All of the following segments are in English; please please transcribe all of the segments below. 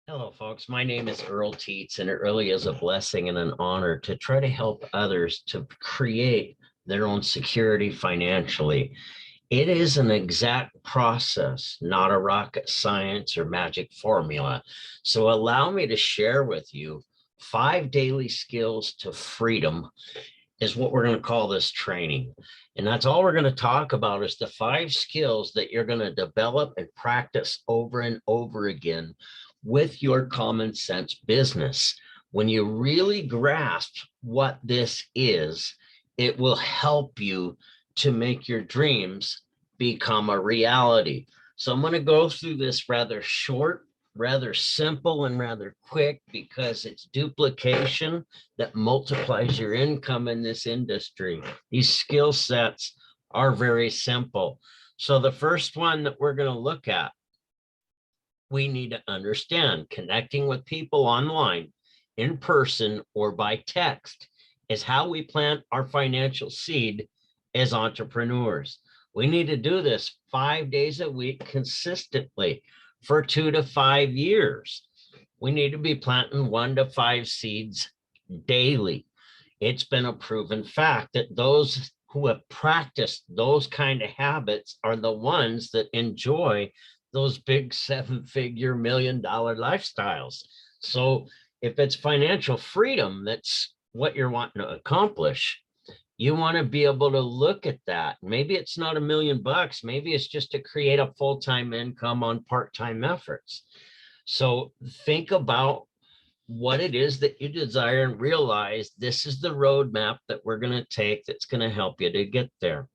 Hello, folks. My name is Earl Teets, and it really is a blessing and an honor to try to help others to create their own security financially. It is an exact process, not a rocket science or magic formula. So, allow me to share with you 5 daily skills to freedom is what we're going to call this training. And that's all we're going to talk about is the 5 skills that you're going to develop and practice over and over again with your common sense business. When you really grasp what this is, it will help you to make your dreams become a reality. So I'm going to go through this rather short, rather simple, and rather quick because it's duplication that multiplies your income in this industry. These skill sets are very simple. So the first one that we're going to look at, we need to understand connecting with people online, in person, or by text is how we plant our financial seed as entrepreneurs. We need to do this 5 days a week consistently for 2 to 5 years. We need to be planting 1 to 5 seeds daily. It's been a proven fact that those who have practiced those kind of habits are the ones that enjoy those big 7-figure $1 million lifestyles. So if it's financial freedom, that's what you're wanting to accomplish. You want to be able to look at that. Maybe it's not $1 million. Maybe it's just to create a full-time income on part-time efforts. So think about what it is that you desire and realize this is the roadmap that we're going to take that's going to help you to get there.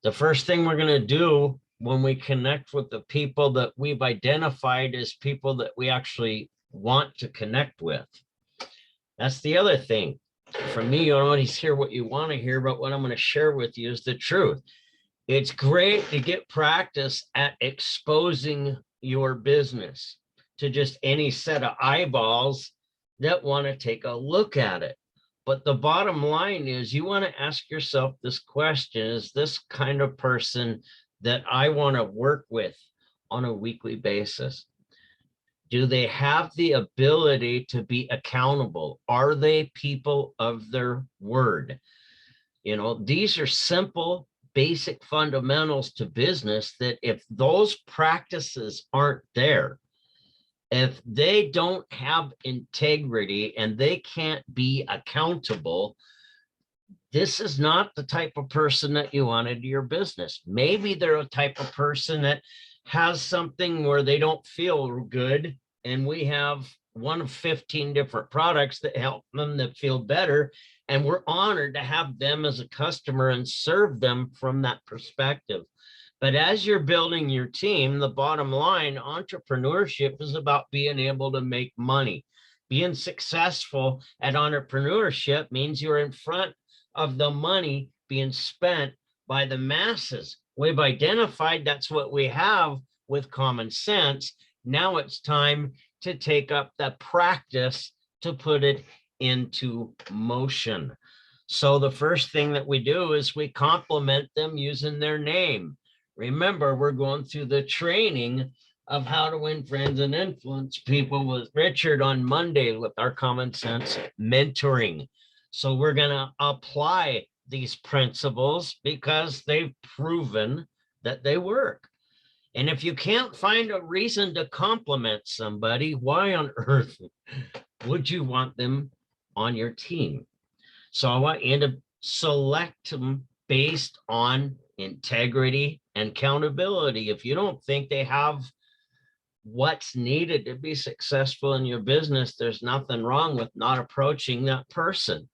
The first thing we're going to do when we connect with the people that we've identified as people that we actually want to connect with. That's the other thing. For me, you don't always hear what you want to hear, but what I'm going to share with you is the truth. It's great to get practice at exposing your business to just any set of eyeballs that want to take a look at it. But the bottom line is you want to ask yourself this question: is this kind of person that I want to work with on a weekly basis? Do they have the ability to be accountable? Are they people of their word? You know, these are simple, basic fundamentals to business that if those practices aren't there, if they don't have integrity and they can't be accountable, this is not the type of person that you want into your business. Maybe they're a type of person that has something where they don't feel good, and we have one of 15 different products that help them to feel better, and we're honored to have them as a customer and serve them from that perspective. But as you're building your team, the bottom line, entrepreneurship is about being able to make money. Being successful at entrepreneurship means you're in front of the money being spent by the masses. We've identified that's what we have with common sense. Now it's time to take up the practice to put it into motion. So the first thing that we do is we compliment them using their name. Remember, we're going through the training of how to win friends and influence people with Richard on Monday with our common sense mentoring. So we're going to apply these principles because they've proven that they work. And if you can't find a reason to compliment somebody, why on earth would you want them on your team? So I want you to select them based on integrity and accountability. If you don't think they have what's needed to be successful in your business, there's nothing wrong with not approaching that person.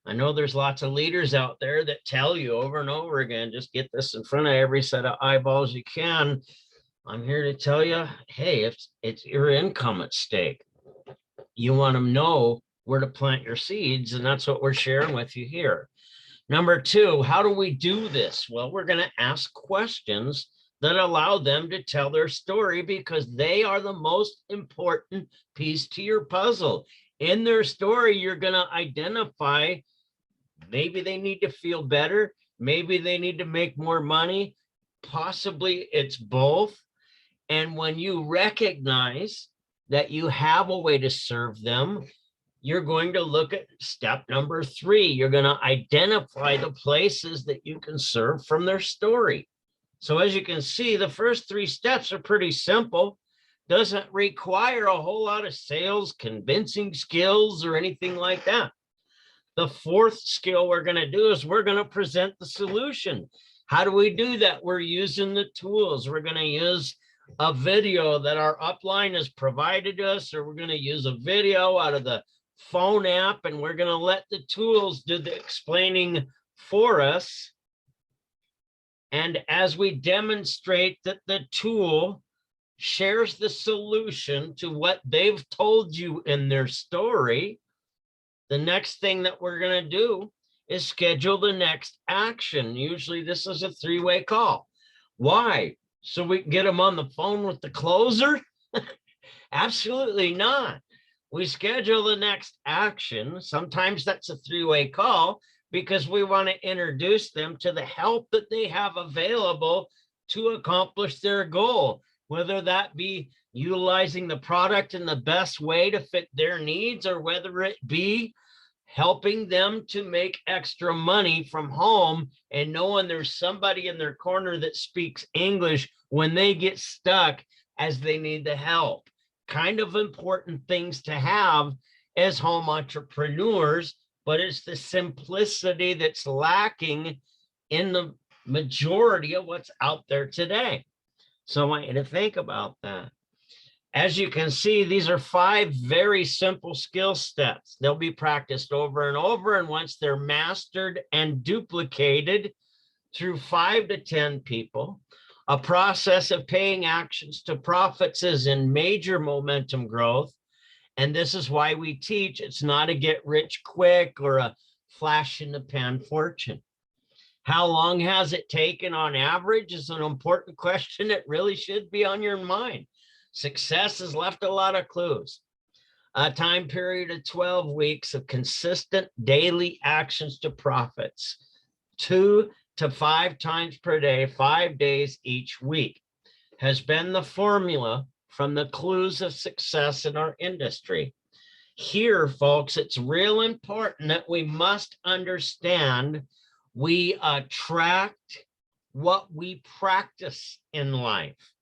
I know there's lots of leaders out there that tell you over and over again, just get this in front of every set of eyeballs you can. I'm here to tell you, hey, it's your income at stake. You want to know where to plant your seeds, and that's what we're sharing with you here. Number two, how do we do this? Well, we're going to ask questions that allow them to tell their story because they are the most important piece to your puzzle. In their story, you're going to identify maybe they need to feel better, maybe they need to make more money, possibly it's both. And when you recognize that you have a way to serve them, you're going to look at step number 3. You're going to identify the places that you can serve from their story. So as you can see, the first 3 steps are pretty simple. Doesn't require a whole lot of sales, convincing skills or anything like that. The 4th skill we're going to do is we're going to present the solution. How do we do that? We're using the tools. We're going to use a video that our upline has provided us, or we're going to use a video out of the phone app, and we're going to let the tools do the explaining for us. And as we demonstrate that the tool shares the solution to what they've told you in their story, the next thing that we're going to do is schedule the next action. Usually this is a 3-way call. Why? So we can get them on the phone with the closer? Absolutely not. We schedule the next action. Sometimes that's a 3-way call because we want to introduce them to the help that they have available to accomplish their goal, whether that be utilizing the product in the best way to fit their needs, or whether it be helping them to make extra money from home and knowing there's somebody in their corner that speaks English when they get stuck as they need the help. Kind of important things to have as home entrepreneurs, but it's the simplicity that's lacking in the majority of what's out there today. So I want you to think about that. As you can see, these are 5 very simple skill steps. They'll be practiced over and over, and once they're mastered and duplicated through 5 to 10 people, a process of paying actions to profits is in major momentum growth. And this is why we teach it's not a get rich quick or a flash in the pan fortune. How long has it taken on average is an important question that really should be on your mind. Success has left a lot of clues. A time period of 12 weeks of consistent daily actions to profits, 2 to 5 times per day, 5 days each week, has been the formula from the clues of success in our industry. Here, folks, it's real important that we must understand we attract what we practice in life.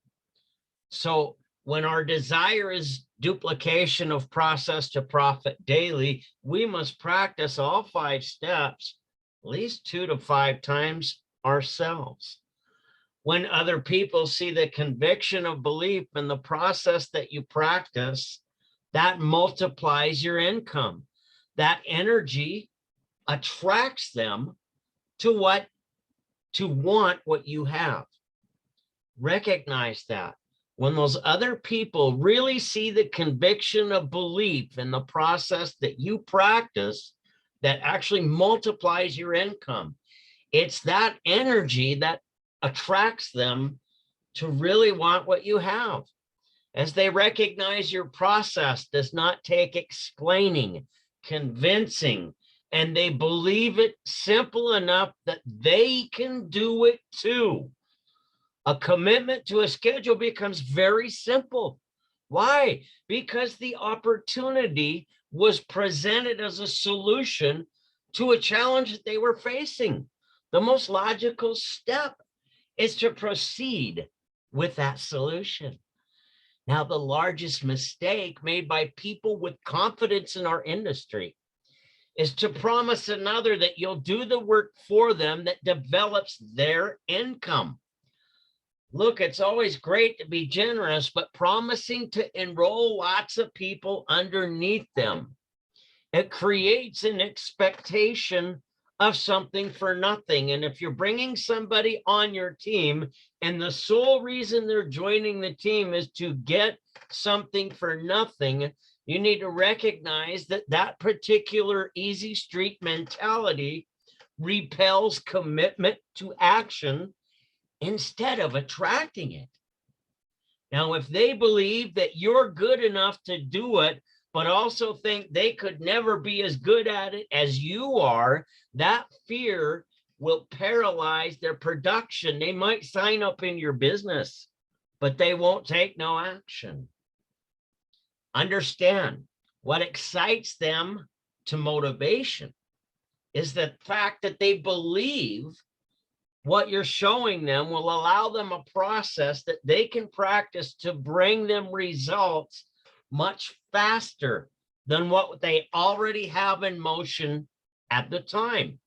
So when our desire is duplication of process to profit daily, we must practice all 5 steps at least 2 to 5 times ourselves. When other people see the conviction of belief in the process that you practice, that multiplies your income. That energy attracts them to want what you have. Recognize that. When those other people really see the conviction of belief in the process that you practice, that actually multiplies your income. It's that energy that attracts them to really want what you have. As they recognize your process does not take explaining, convincing, and they believe it simple enough that they can do it too. A commitment to a schedule becomes very simple. Why? Because the opportunity was presented as a solution to a challenge that they were facing. The most logical step is to proceed with that solution. Now, the largest mistake made by people with confidence in our industry is to promise another that you'll do the work for them that develops their income. Look, it's always great to be generous, but promising to enroll lots of people underneath them, it creates an expectation of something for nothing. And if you're bringing somebody on your team and the sole reason they're joining the team is to get something for nothing, you need to recognize that that particular easy street mentality repels commitment to action instead of attracting it. Now, if they believe that you're good enough to do it, but also think they could never be as good at it as you are, that fear will paralyze their production. They might sign up in your business, but they won't take no action. Understand, what excites them to motivation is the fact that they believe what you're showing them will allow them a process that they can practice to bring them results much faster than what they already have in motion at the time.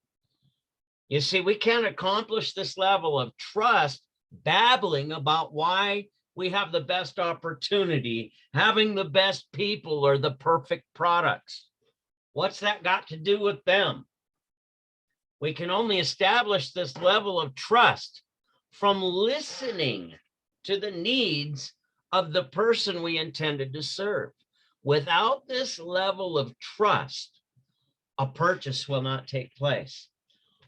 You see, we can't accomplish this level of trust babbling about why we have the best opportunity, having the best people or the perfect products. What's that got to do with them? We can only establish this level of trust from listening to the needs of the person we intended to serve. Without this level of trust, a purchase will not take place.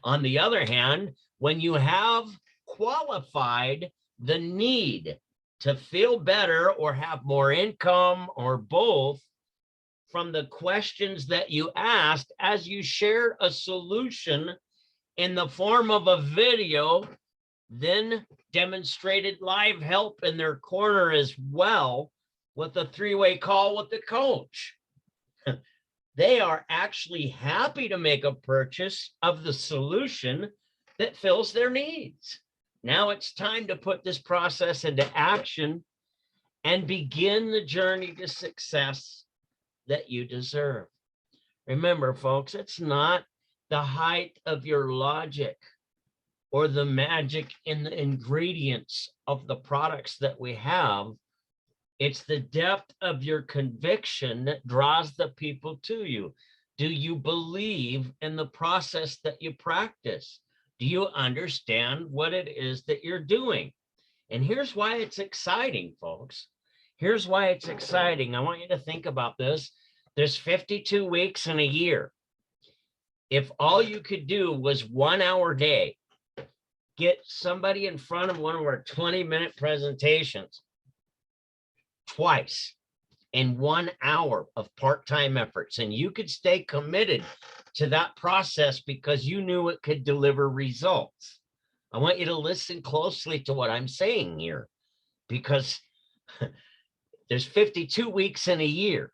On the other hand, when you have qualified the need to feel better or have more income or both from the questions that you asked as you shared a solution in the form of a video, then demonstrated live help in their corner as well with a three-way call with the coach. They are actually happy to make a purchase of the solution that fills their needs. Now it's time to put this process into action and begin the journey to success that you deserve. Remember, folks, it's not the height of your logic or the magic in the ingredients of the products that we have. It's the depth of your conviction that draws the people to you. Do you believe in the process that you practice? Do you understand what it is that you're doing? And here's why it's exciting, folks. Here's why it's exciting. I want you to think about this. There's 52 weeks in a year. If all you could do was 1 hour a day, get somebody in front of one of our 20-minute presentations twice in 1 hour of part-time efforts, and you could stay committed to that process because you knew it could deliver results. I want you to listen closely to what I'm saying here, because there's 52 weeks in a year.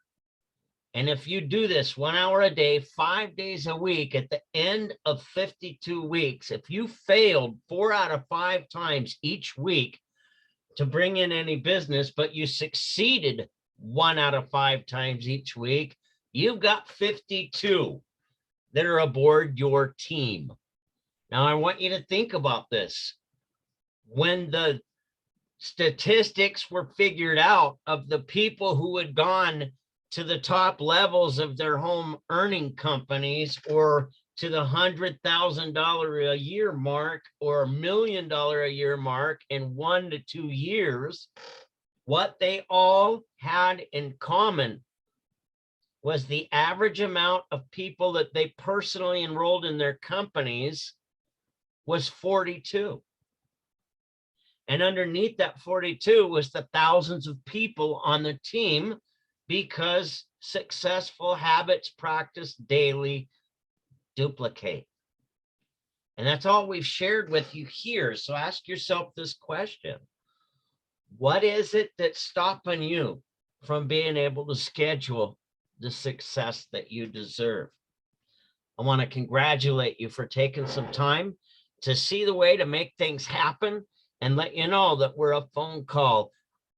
And if you do this 1 hour a day, 5 days a week, at the end of 52 weeks, if you failed 4 out of 5 times each week to bring in any business, but you succeeded 1 out of 5 times each week, you've got 52 that are aboard your team. Now, I want you to think about this. When the statistics were figured out of the people who had gone to the top levels of their home earning companies, or to the $100,000 a year mark or $1 million a year mark in 1 to 2 years, what they all had in common was the average amount of people that they personally enrolled in their companies was 42. And underneath that 42 was the thousands of people on the team, because successful habits practiced daily duplicate. And that's all we've shared with you here. So ask yourself this question. What is it that's stopping you from being able to schedule the success that you deserve? I want to congratulate you for taking some time to see the way to make things happen, and let you know that we're a phone call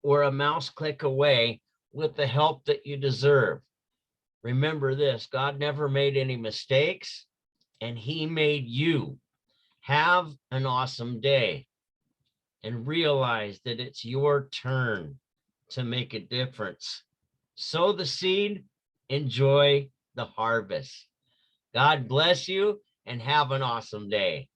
or a mouse click away with the help that you deserve. Remember this, God never made any mistakes, and he made you. Have an awesome day, and realize that it's your turn to make a difference. Sow the seed, enjoy the harvest. God bless you, and have an awesome day.